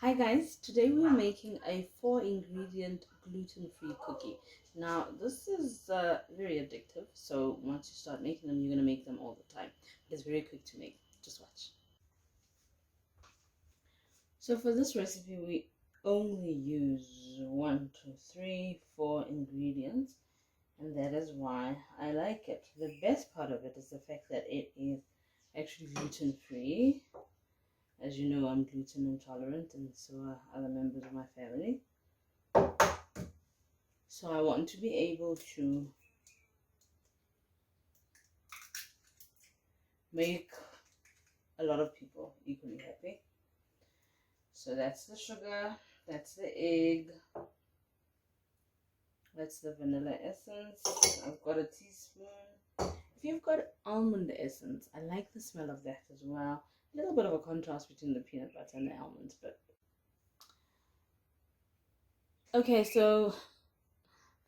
Hi guys, today we're making a 4 ingredient gluten-free cookie. Now this is very addictive, so once you start making them, you're going to make them all the time. It's very quick to make, just watch. So for this recipe we only use 4 ingredients, and that is why I like it. The best part of it is the fact that it is actually gluten-free. As you know, I'm gluten intolerant, and so are other members of my family. So I want to be able to make a lot of people equally happy. So that's the sugar, that's the egg, that's the vanilla essence. I've got a teaspoon. If you've got almond essence, I like the smell of that as well. A little bit of a contrast between the peanut butter and the almonds, but okay. So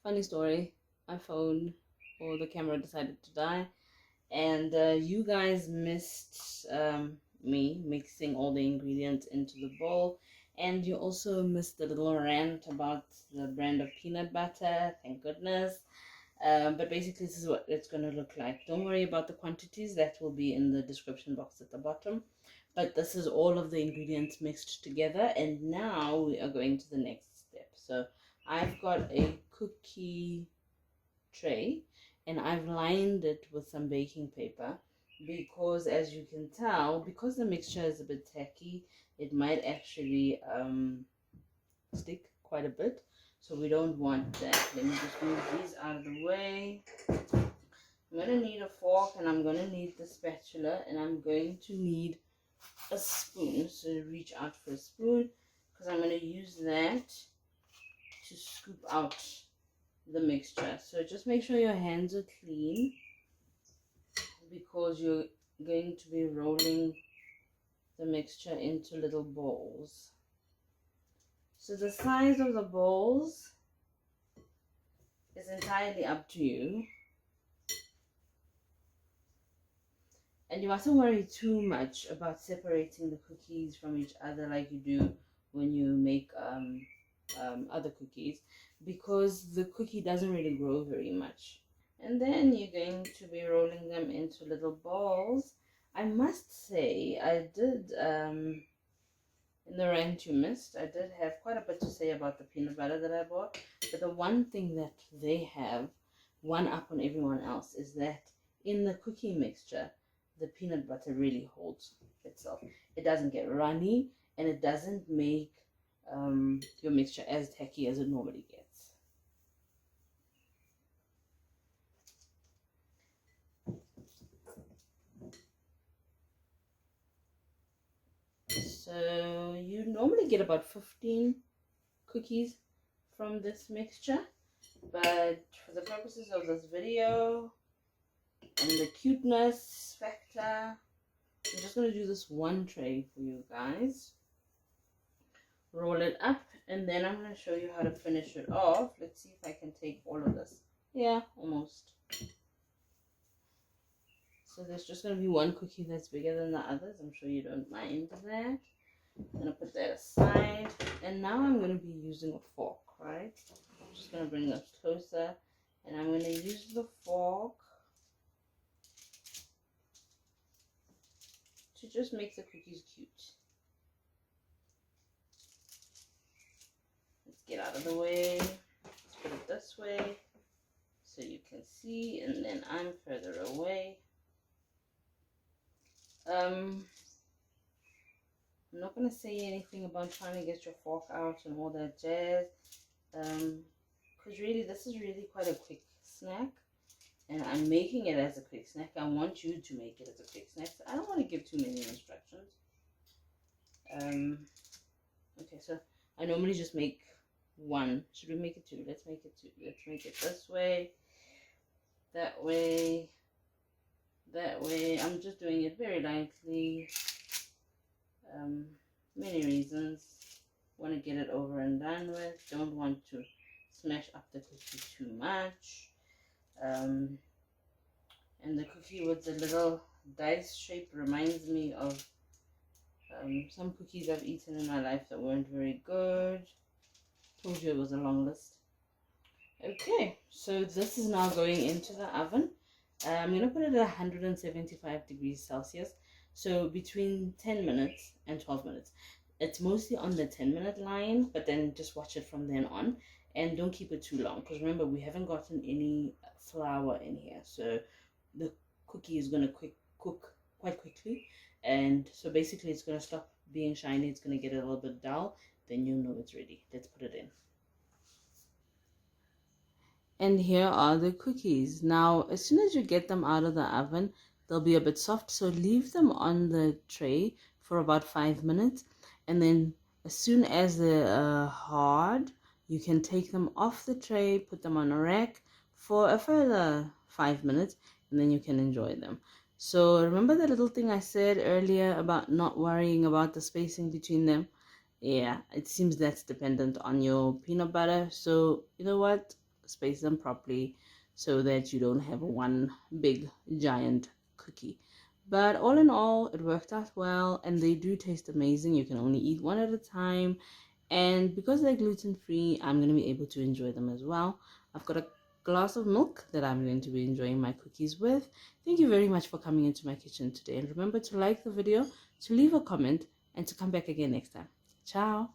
funny story, my phone or the camera decided to die, and you guys missed me mixing all the ingredients into the bowl, and you also missed the little rant about the brand of peanut butter, thank goodness. But basically this is what it's going to look like. Don't worry about the quantities, that will be in the description box at the bottom. But this is all of the ingredients mixed together, and now we are going to the next step. So I've got a cookie tray, and I've lined it with some baking paper, because as you can tell, because the mixture is a bit tacky, it might actually stick quite a bit, so we don't want that. Let me just move these out of the way. I'm going to need a fork, and I'm going to need the spatula, and I'm going to need a spoon. So reach out for a spoon, because I'm going to use that to scoop out the mixture. So just make sure your hands are clean, because you're going to be rolling the mixture into little balls. So the size of the balls is entirely up to you, and you mustn't worry too much about separating the cookies from each other like you do when you make other cookies, because the cookie doesn't really grow very much. And then you're going to be rolling them into little balls. I must say, I did in the rant you missed, I did have quite a bit to say about the peanut butter that I bought. But the one thing that they have one up on everyone else is that in the cookie mixture, the peanut butter really holds itself. It doesn't get runny, and it doesn't make your mixture as tacky as it normally gets. So you normally get about 15 cookies from this mixture, but for the purposes of this video and the cuteness factor, I'm just going to do this one tray for you guys. Roll it up, and then I'm going to show you how to finish it off. Let's see if I can take all of this. Yeah, almost. So there's just going to be one cookie that's bigger than the others. I'm sure you don't mind that. I'm going to put that aside, and now I'm going to be using a fork, right? I'm just going to bring this closer, and I'm going to use the fork to just make the cookies cute. Let's get out of the way. Let's put it this way so you can see, and then I'm further away. I'm not going to say anything about trying to get your fork out and all that jazz, because really this is really quite a quick snack, and I'm making it as a quick snack. I want you to make it as a quick snack, so I don't want to give too many instructions. Okay, so I normally just make one. Should we make it two? Let's make it two. Let's make it this way, that way, that way. I'm just doing it very lightly. Many reasons. Want to get it over and done with. Don't want to smash up the cookie too much. And the cookie with the little dice shape reminds me of Some cookies I've eaten in my life that weren't very good. Told you it was a long list. Okay, so this is now going into the oven. I'm going to put it at 175 degrees Celsius. So between 10 minutes and 12 minutes. It's mostly on the 10-minute line, but then just watch it from then on. And don't keep it too long, because remember, we haven't gotten any flour in here. So the cookie is going to cook quite quickly. And so basically it's going to stop being shiny. It's going to get a little bit dull. Then you know it's ready. Let's put it in. And here are the cookies. Now, as soon as you get them out of the oven, they'll be a bit soft. So leave them on the tray for about 5 minutes. And then as soon as they're hard, you can take them off the tray, put them on a rack for a further 5 minutes, and then you can enjoy them. So remember the little thing I said earlier about not worrying about the spacing between them? Yeah, it seems that's dependent on your peanut butter. So you know what? Space them properly so that you don't have one big giant cookie. But all in all, it worked out well, and they do taste amazing. You can only eat one at a time, and because they're gluten free, I'm going to be able to enjoy them as well. I've got a glass of milk that I'm going to be enjoying my cookies with. Thank you very much for coming into my kitchen today, and remember to like the video, to leave a comment, and to come back again next time. Ciao.